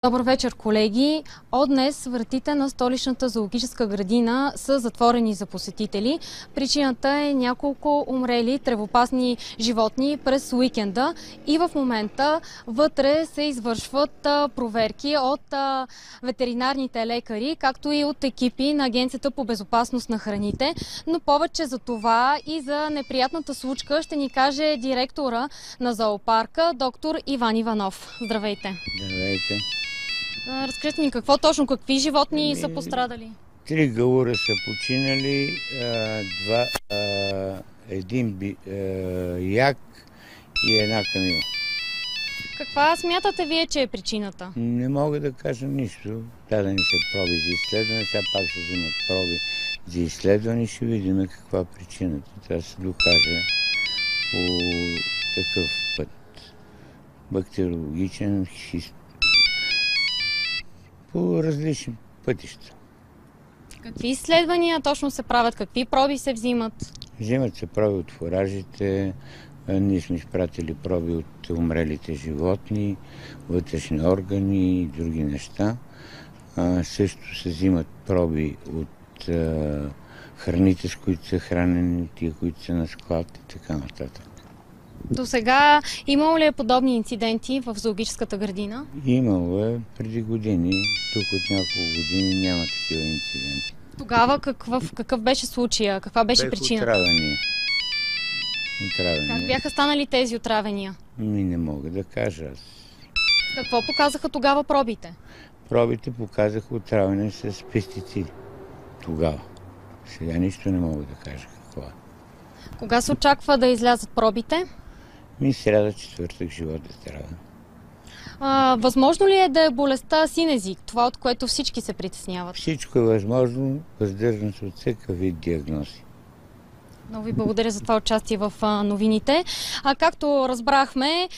Добър вечер, колеги! От днес вратите на столичната зоологическа градина са затворени за посетители. Причината е няколко умрели тревопасни животни през уикенда и в момента вътре се извършват проверки от ветеринарните лекари, както и от екипи на Агенцията по безопасност на храните. Но повече за това и за неприятната случка ще ни каже директора на зоопарка, доктор Иван Иванов. Здравейте! Здравейте! Разкажете ни какви животни са пострадали? 3 гаура са починали, един як и една камила. Каква смятате вие, че е причината? Не мога да кажа нищо. Дадени са проби за изследване, сега пак ще взимат проби за изследване и ще видим каква е причината. Трябва да се докаже по такъв път. Бактериологичен, по различни пътища. Какви изследвания точно се правят? Какви проби се взимат? Взимат се проби от фуражите, ние сме изпратили проби от умрелите животни, вътрешни органи и други неща. Също се взимат проби от храните, с които са хранени, тия, които са на склад и така нататък. До сега имало ли е подобни инциденти в зоологическата градина? Имало е преди години. Тук от няколко години няма такива инциденти. Тогава какъв беше случая? Каква беше причината? Отравения. Как бяха станали тези отравения? Не мога да кажа аз. Какво показаха тогава пробите? Пробите показаха отравяне с пестициди. Тогава. Сега нищо не мога да кажа какво е. Кога се очаква да излязат пробите? Сряда, четвъртък, живота здраве. Възможно ли е да е болестта син език, това от което всички се притесняват? Всичко е възможно, въздържам се от всякакъв вид диагнози. Много ви благодаря за това участие в новините. Както разбрахме,